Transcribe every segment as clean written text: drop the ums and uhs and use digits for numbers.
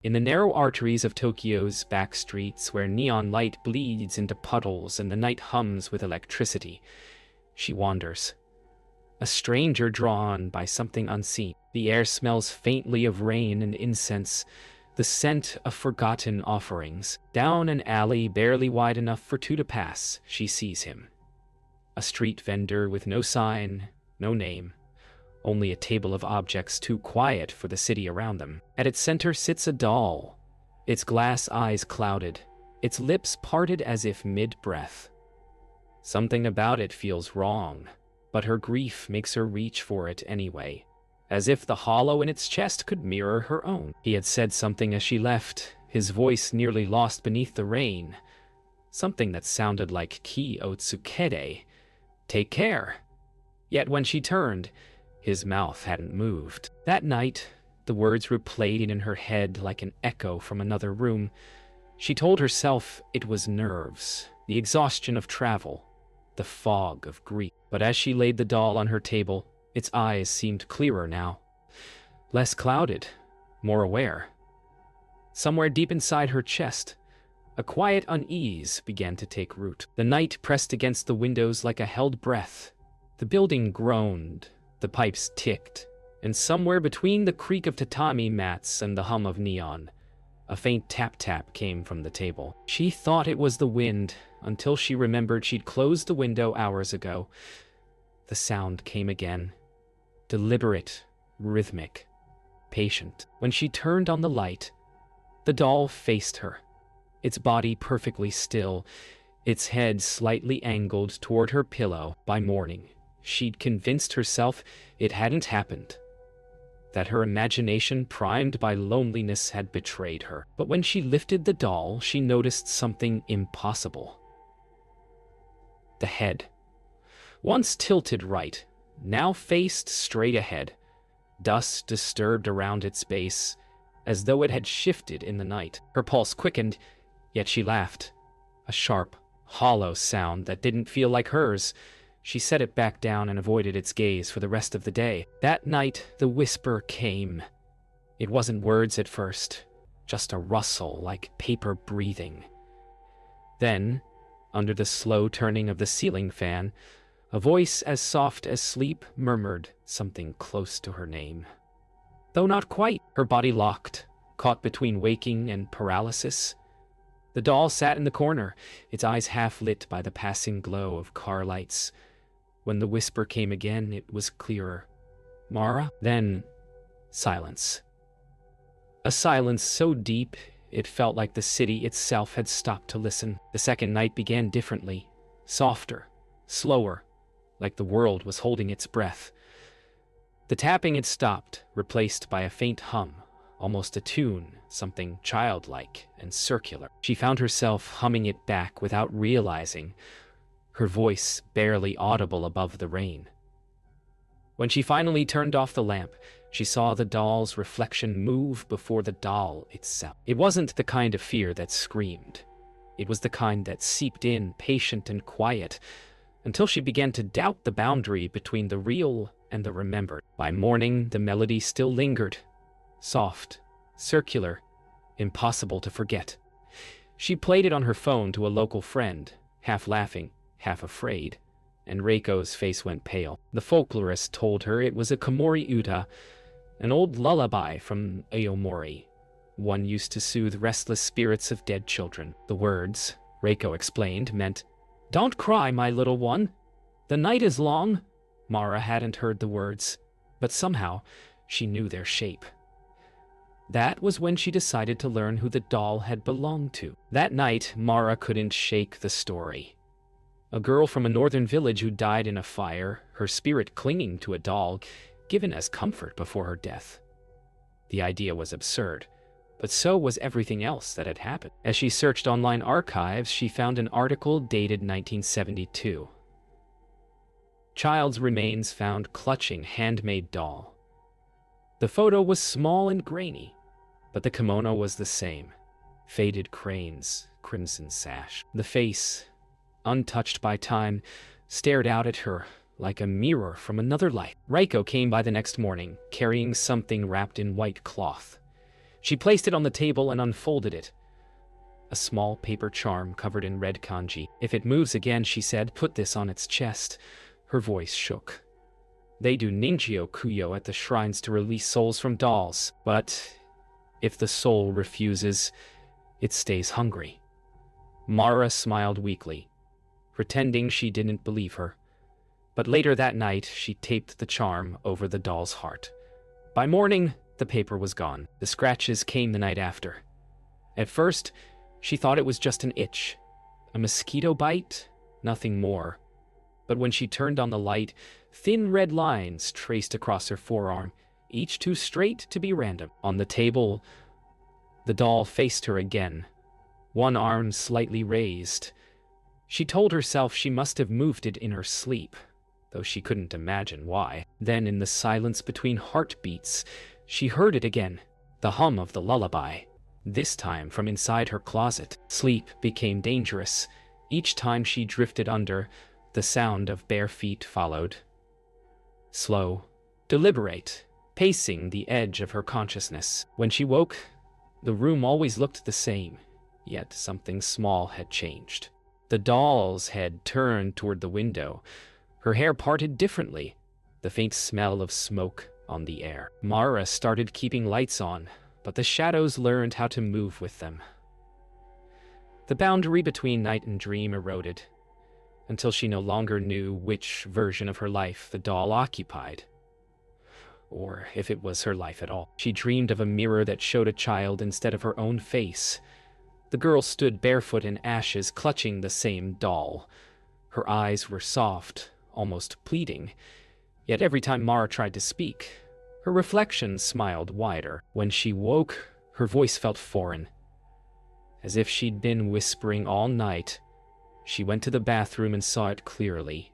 In the narrow arteries of Tokyo's back streets, where neon light bleeds into puddles and the night hums with electricity, she wanders. A stranger drawn by something unseen. The air smells faintly of rain and incense, the scent of forgotten offerings. Down an alley barely wide enough for two to pass, she sees him. A street vendor with no sign, no name, only a table of objects too quiet for the city around them. At its center sits a doll, its glass eyes clouded, its lips parted as if mid-breath. Something about it feels wrong, but her grief makes her reach for it anyway, as if the hollow in its chest could mirror her own. He had said something as she left, his voice nearly lost beneath the rain. Something that sounded like Ki Otsukede, take care. Yet when she turned, his mouth hadn't moved. That night, the words replayed in her head like an echo from another room. She told herself it was nerves, the exhaustion of travel, the fog of grief. But as she laid the doll on her table, its eyes seemed clearer now. Less clouded, more aware. Somewhere deep inside her chest, a quiet unease began to take root. The night pressed against the windows like a held breath. The building groaned, the pipes ticked, and somewhere between the creak of tatami mats and the hum of neon, a faint tap-tap came from the table. She thought it was the wind, until she remembered she'd closed the window hours ago. The sound came again. Deliberate, rhythmic, patient. When she turned on the light, the doll faced her, its body perfectly still, its head slightly angled toward her pillow. By morning, she'd convinced herself it hadn't happened, that her imagination primed by loneliness had betrayed her. But when she lifted the doll, she noticed something impossible. The head, once tilted right, now faced straight ahead. Dust disturbed around its base, as though it had shifted in the night. Her pulse quickened, yet she laughed. A sharp, hollow sound that didn't feel like hers. She set it back down and avoided its gaze for the rest of the day. That night, the whisper came. It wasn't words at first, just a rustle like paper breathing. Then, under the slow turning of the ceiling fan, a voice as soft as sleep murmured something close to her name. Though not quite, her body locked, caught between waking and paralysis. The doll sat in the corner, its eyes half lit by the passing glow of car lights. When the whisper came again, it was clearer. Mara? Then, silence. A silence so deep, it felt like the city itself had stopped to listen. The second night began differently, softer, slower, like the world was holding its breath. The tapping had stopped, replaced by a faint hum, almost a tune, something childlike and circular. She found herself humming it back without realizing, her voice barely audible above the rain. When she finally turned off the lamp, she saw the doll's reflection move before the doll itself. It wasn't the kind of fear that screamed. It was the kind that seeped in, patient and quiet, until she began to doubt the boundary between the real and the remembered. By morning, the melody still lingered, soft, circular, impossible to forget. She played it on her phone to a local friend, half laughing, half afraid, and Reiko's face went pale. The folklorist told her it was a Komori Uta, an old lullaby from Aomori, one used to soothe restless spirits of dead children. The words, Reiko explained, meant, "Don't cry, my little one. The night is long." Mara hadn't heard the words, but somehow she knew their shape. That was when she decided to learn who the doll had belonged to. That night, Mara couldn't shake the story. A girl from a northern village who died in a fire, her spirit clinging to a doll, given as comfort before her death. The idea was absurd, but so was everything else that had happened. As she searched online archives, she found an article dated 1972. Child's remains found clutching handmade doll. The photo was small and grainy, but the kimono was the same. Faded cranes, crimson sash. The face, untouched by time, stared out at her like a mirror from another life. Reiko came by the next morning, carrying something wrapped in white cloth. She placed it on the table and unfolded it. A small paper charm covered in red kanji. "If it moves again," she said, "put this on its chest." Her voice shook. "They do ninjyo kuyo at the shrines to release souls from dolls, but if the soul refuses, it stays hungry." Mara smiled weakly, pretending she didn't believe her. But later that night, she taped the charm over the doll's heart. By morning, the paper was gone. The scratches came the night after. At first, she thought it was just an itch. A mosquito bite? Nothing more. But when she turned on the light, thin red lines traced across her forearm, each too straight to be random. On the table, the doll faced her again, one arm slightly raised. She told herself she must have moved it in her sleep, though she couldn't imagine why. Then, in the silence between heartbeats, she heard it again, the hum of the lullaby, this time from inside her closet. Sleep became dangerous. Each time she drifted under, the sound of bare feet followed. Slow, deliberate, pacing the edge of her consciousness. When she woke, the room always looked the same, yet something small had changed. The doll's head turned toward the window. Her hair parted differently, the faint smell of smoke on the air. Mara started keeping lights on, but the shadows learned how to move with them. The boundary between night and dream eroded, until she no longer knew which version of her life the doll occupied, or if it was her life at all. She dreamed of a mirror that showed a child instead of her own face. The girl stood barefoot in ashes, clutching the same doll. Her eyes were soft, almost pleading, yet every time Mara tried to speak, her reflection smiled wider. When she woke, her voice felt foreign, as if she'd been whispering all night. She went to the bathroom and saw it clearly.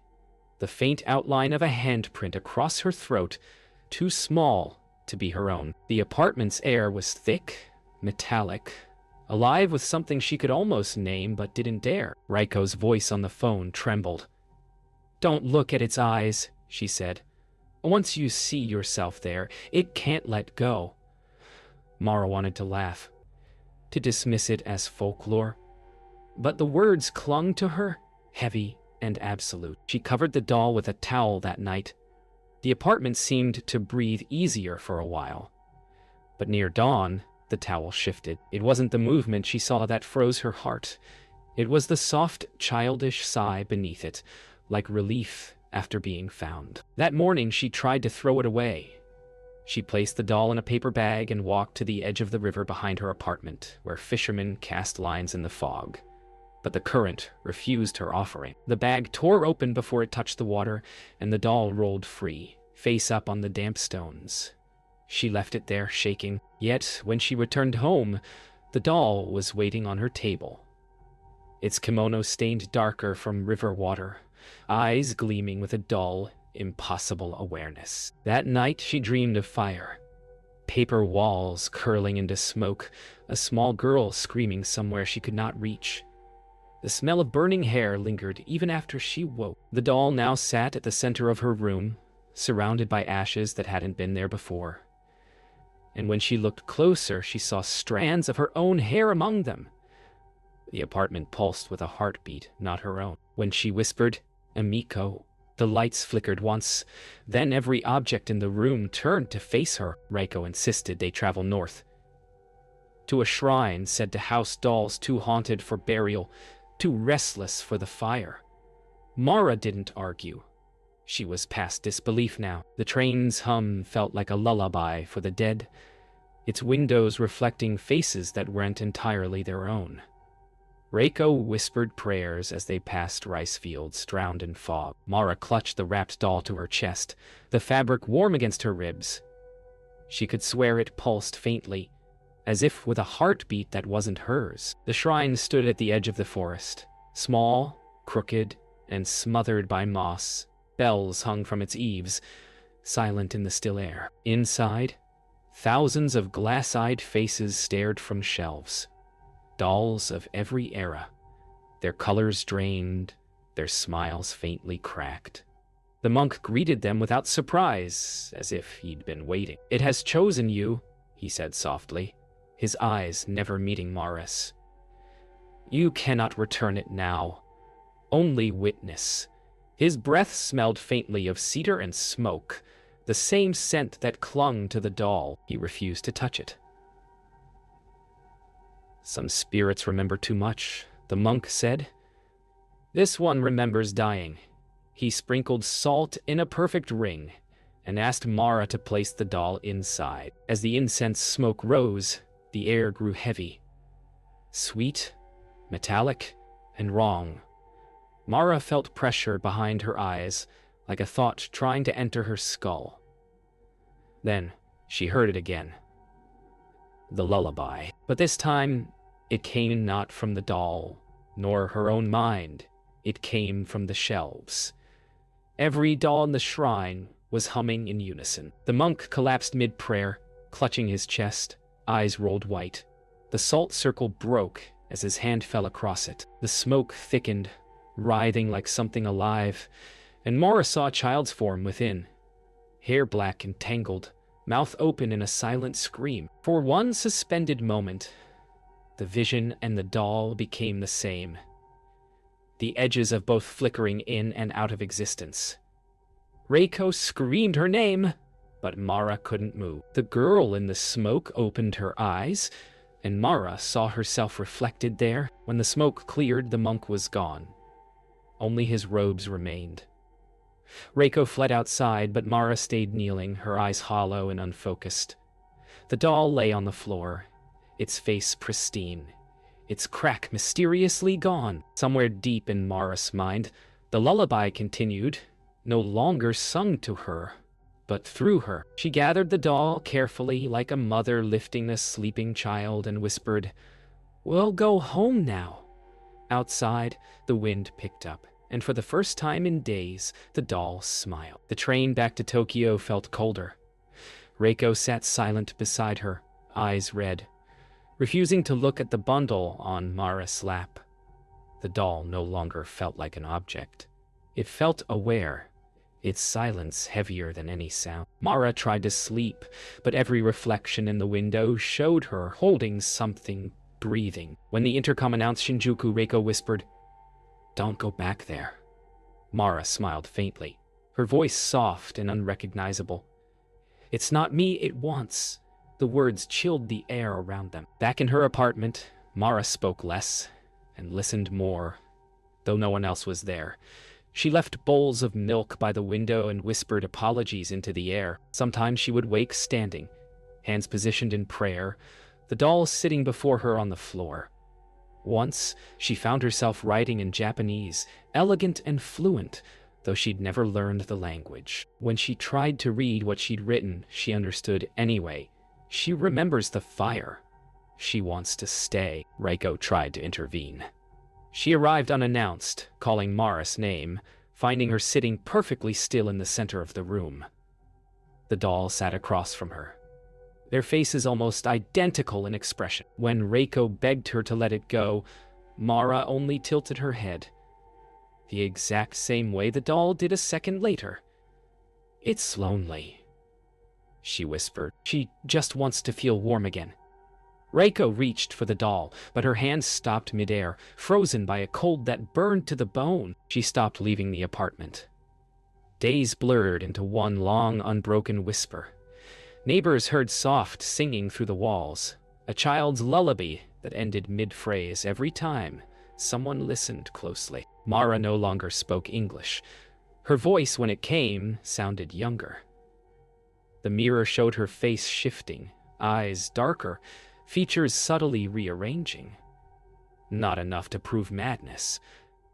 The faint outline of a handprint across her throat, too small to be her own. The apartment's air was thick, metallic, alive with something she could almost name but didn't dare. Raiko's voice on the phone trembled. "Don't look at its eyes," she said. "Once you see yourself there, it can't let go." Mara wanted to laugh, to dismiss it as folklore. But the words clung to her, heavy and absolute. She covered the doll with a towel that night. The apartment seemed to breathe easier for a while. But near dawn, the towel shifted. It wasn't the movement she saw that froze her heart. It was the soft, childish sigh beneath it, like relief after being found. That morning, she tried to throw it away. She placed the doll in a paper bag and walked to the edge of the river behind her apartment, where fishermen cast lines in the fog. But the current refused her offering. The bag tore open before it touched the water, and the doll rolled free, face up on the damp stones. She left it there, shaking. Yet, when she returned home, the doll was waiting on her table. Its kimono stained darker from river water, eyes gleaming with a dull, impossible awareness. That night, she dreamed of fire. Paper walls curling into smoke, a small girl screaming somewhere she could not reach. The smell of burning hair lingered even after she woke. The doll now sat at the center of her room, surrounded by ashes that hadn't been there before. And when she looked closer, she saw strands of her own hair among them. The apartment pulsed with a heartbeat, not her own. When she whispered, "Amiko," the lights flickered once. Then every object in the room turned to face her. Raiko insisted they travel north, to a shrine said to house dolls too haunted for burial, too restless for the fire. Mara didn't argue. She was past disbelief now. The train's hum felt like a lullaby for the dead, its windows reflecting faces that weren't entirely their own. Reiko whispered prayers as they passed rice fields drowned in fog. Mara clutched the wrapped doll to her chest, the fabric warm against her ribs. She could swear it pulsed faintly, as if with a heartbeat that wasn't hers. The shrine stood at the edge of the forest, small, crooked, and smothered by moss. Bells hung from its eaves, silent in the still air. Inside, thousands of glass-eyed faces stared from shelves. Dolls of every era, their colors drained, their smiles faintly cracked. The monk greeted them without surprise, as if he'd been waiting. "It has chosen you," he said softly. his eyes never meeting Mara's. "You cannot return it now. Only witness." His breath smelled faintly of cedar and smoke, the same scent that clung to the doll. He refused to touch it. "Some spirits remember too much," the monk said. "This one remembers dying." He sprinkled salt in a perfect ring and asked Mara to place the doll inside. As the incense smoke rose, the air grew heavy. Sweet, metallic, and wrong. Mara felt pressure behind her eyes, like a thought trying to enter her skull. Then she heard it again. The lullaby. But this time, it came not from the doll, nor her own mind. It came from the shelves. Every doll in the shrine was humming in unison. The monk collapsed mid-prayer, clutching his chest, eyes rolled white. The salt circle broke as his hand fell across it. The smoke thickened, writhing like something alive, and Mara saw a child's form within. Hair black and tangled, mouth open in a silent scream. For one suspended moment, the vision and the doll became the same, the edges of both flickering in and out of existence. Reiko screamed her name, but Mara couldn't move. The girl in the smoke opened her eyes, and Mara saw herself reflected there. When the smoke cleared, the monk was gone. Only his robes remained. Reiko fled outside, but Mara stayed kneeling, her eyes hollow and unfocused. The doll lay on the floor, its face pristine, its crack mysteriously gone. Somewhere deep in Mara's mind, the lullaby continued, no longer sung to her, but through her. She gathered the doll carefully, like a mother lifting a sleeping child, and whispered, "We'll go home now." Outside, the wind picked up, and for the first time in days, the doll smiled. The train back to Tokyo felt colder. Reiko sat silent beside her, eyes red, refusing to look at the bundle on Mara's lap. The doll no longer felt like an object. It felt aware, its silence heavier than any sound. Mara tried to sleep, but every reflection in the window showed her holding something, breathing. When the intercom announced Shinjuku, Reiko whispered, "Don't go back there." Mara smiled faintly, her voice soft and unrecognizable. "It's not me it wants." The words chilled the air around them. Back in her apartment, Mara spoke less and listened more, though no one else was there. She left bowls of milk by the window and whispered apologies into the air. Sometimes she would wake standing, hands positioned in prayer, the doll sitting before her on the floor. Once, she found herself writing in Japanese, elegant and fluent, though she'd never learned the language. When she tried to read what she'd written, she understood anyway. She remembers the fire. She wants to stay. Reiko tried to intervene. She arrived unannounced, calling Mara's name, finding her sitting perfectly still in the center of the room. The doll sat across from her, their faces almost identical in expression. When Reiko begged her to let it go, Mara only tilted her head, the exact same way the doll did a second later. "It's lonely," she whispered. "She just wants to feel warm again." Reiko reached for the doll, but her hand stopped midair, frozen by a cold that burned to the bone. She stopped leaving the apartment. Days blurred into one long, unbroken whisper. Neighbors heard soft singing through the walls, a child's lullaby that ended mid-phrase every time someone listened closely. Mara no longer spoke English. Her voice, when it came, sounded younger. The mirror showed her face shifting, eyes darker, features subtly rearranging. Not enough to prove madness,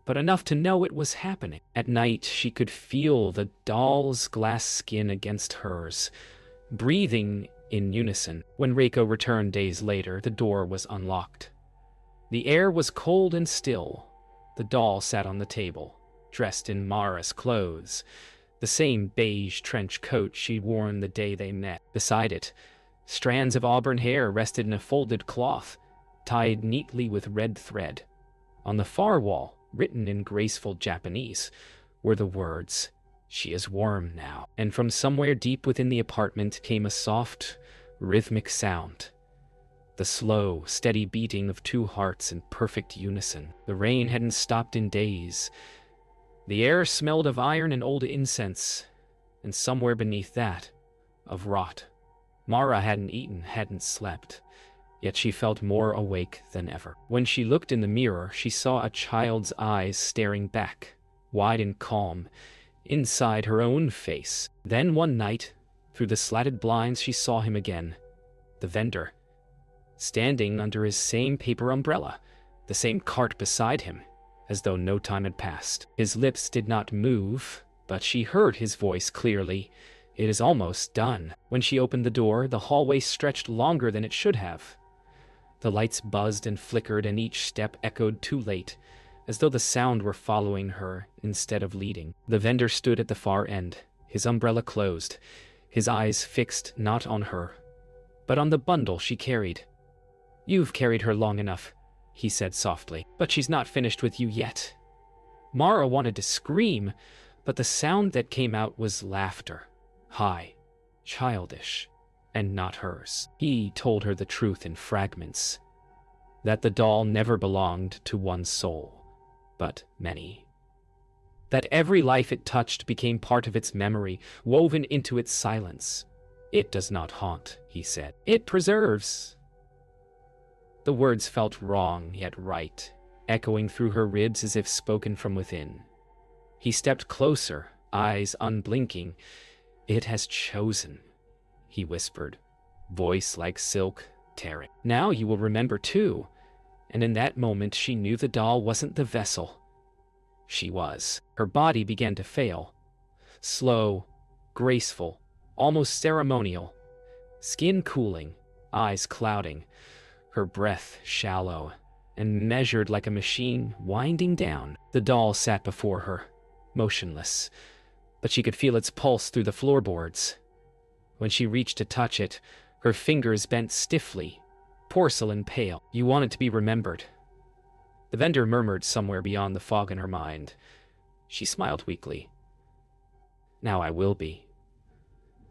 but enough to know it was happening. At night, she could feel the doll's glass skin against hers, breathing in unison. When Reiko returned days later, the door was unlocked. The air was cold and still. The doll sat on the table, dressed in Mara's clothes, the same beige trench coat she'd worn the day they met. Beside it, strands of auburn hair rested in a folded cloth, tied neatly with red thread. On the far wall, written in graceful Japanese, were the words, "She is warm now." And from somewhere deep within the apartment came a soft, rhythmic sound, the the slow, steady beating of two hearts in perfect unison. The rain hadn't stopped in days. The air smelled of iron and old incense, and somewhere beneath that, of rot. Mara hadn't eaten, hadn't slept, yet she felt more awake than ever. When she looked in the mirror, she saw a child's eyes staring back, wide and calm, inside her own face. Then one night, through the slatted blinds, she saw him again, the vendor, standing under his same paper umbrella, the same cart beside him, as though no time had passed. His lips did not move, but she heard his voice clearly. "It is almost done." When she opened the door, the hallway stretched longer than it should have. The lights buzzed and flickered, and each step echoed too late, as though the sound were following her instead of leading. The vendor stood at the far end, his umbrella closed, his eyes fixed not on her, but on the bundle she carried. "You've carried her long enough," he said softly, "but she's not finished with you yet." Mara wanted to scream, but the sound that came out was laughter, high, childish, and not hers. He told her the truth in fragments, that the doll never belonged to one soul, but many. That every life it touched became part of its memory, woven into its silence. "It does not haunt," he said. "It preserves." The words felt wrong, yet right, echoing through her ribs as if spoken from within. He stepped closer, eyes unblinking. "It has chosen," he whispered, voice like silk, tearing. "Now you will remember too." And in that moment she knew the doll wasn't the vessel. She was. Her body began to fail. Slow, graceful, almost ceremonial. Skin cooling, eyes clouding. Her breath shallow and measured like a machine winding down. The doll sat before her, motionless, but she could feel its pulse through the floorboards. When she reached to touch it, her fingers bent stiffly, porcelain pale. "You want it to be remembered," the vendor murmured somewhere beyond the fog in her mind. She smiled weakly. "Now I will be."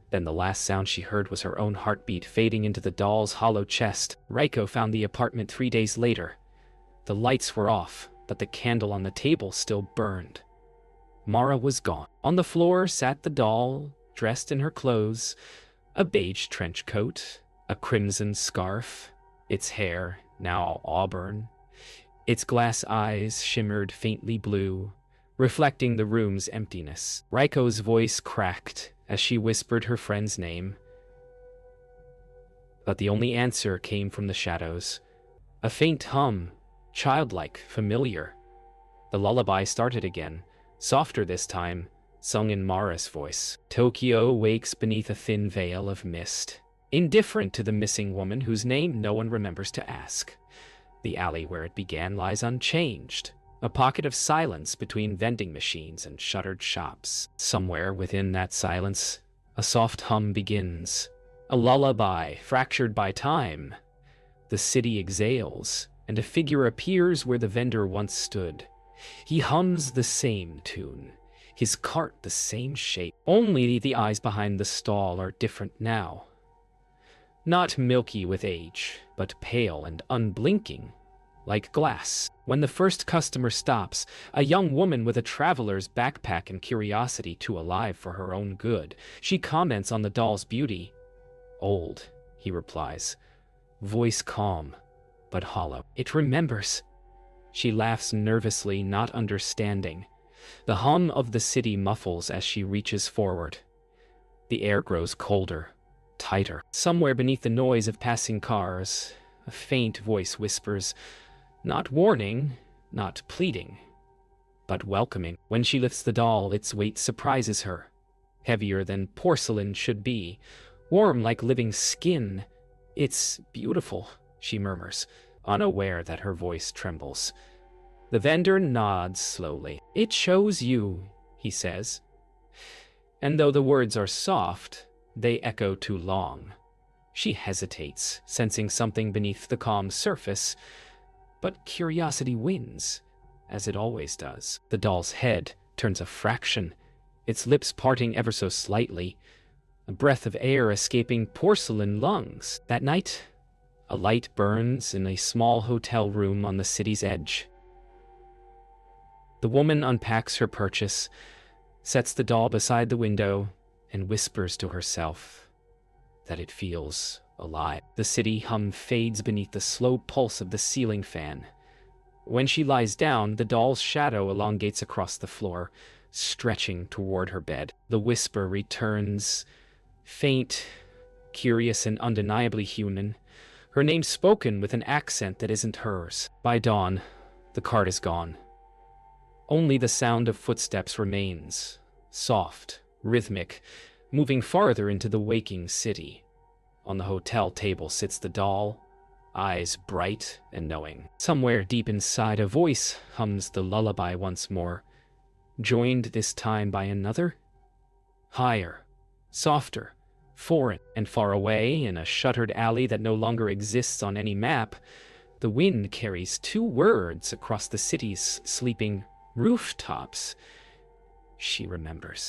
Then the last sound she heard was her own heartbeat fading into the doll's hollow chest. Raiko found the apartment 3 days later. The lights were off, but the candle on the table still burned. Mara was gone. On the floor sat the doll, dressed in her clothes, a beige trench coat, a crimson scarf, its hair now auburn. Its glass eyes shimmered faintly blue, reflecting the room's emptiness. Raiko's voice cracked as she whispered her friend's name. But the only answer came from the shadows. A faint hum, childlike, familiar. The lullaby started again, softer this time, sung in Mara's voice. Tokyo wakes beneath a thin veil of mist, indifferent to the missing woman whose name no one remembers to ask. The alley where it began lies unchanged, a pocket of silence between vending machines and shuttered shops. Somewhere within that silence, a soft hum begins, a lullaby fractured by time. The city exhales, and a figure appears where the vendor once stood. He hums the same tune, his cart the same shape. Only the eyes behind the stall are different now. Not milky with age, but pale and unblinking, like glass. When the first customer stops, a young woman with a traveler's backpack and curiosity too alive for her own good, she comments on the doll's beauty. "Old," he replies, voice calm, but hollow. "It remembers." She laughs nervously, not understanding. The hum of the city muffles as she reaches forward. The air grows colder, tighter. Somewhere beneath the noise of passing cars, a faint voice whispers, not warning, not pleading, but welcoming. When she lifts the doll, its weight surprises her. Heavier than porcelain should be, warm like living skin. "It's beautiful," she murmurs, unaware that her voice trembles. The vendor nods slowly. "It shows you," he says. And though the words are soft, they echo too long. She hesitates, sensing something beneath the calm surface, but curiosity wins, as it always does. The doll's head turns a fraction, its lips parting ever so slightly, a breath of air escaping porcelain lungs. That night, A light burns in a small hotel room on the city's edge. The woman unpacks her purchase, sets the doll beside the window, and whispers to herself that it feels alive. The city hum fades beneath the slow pulse of the ceiling fan. When she lies down, the doll's shadow elongates across the floor, stretching toward her bed. The whisper returns, faint, curious, and undeniably human, her name spoken with an accent that isn't hers. By dawn, the cart is gone. Only the sound of footsteps remains, soft, rhythmic, moving farther into the waking city. On the hotel table sits the doll, eyes bright and knowing. Somewhere deep inside, a voice hums the lullaby once more, joined this time by another, higher, softer, foreign, and far away in a shuttered alley that no longer exists on any map. The wind carries two words across the city's sleeping rooftops. She remembers.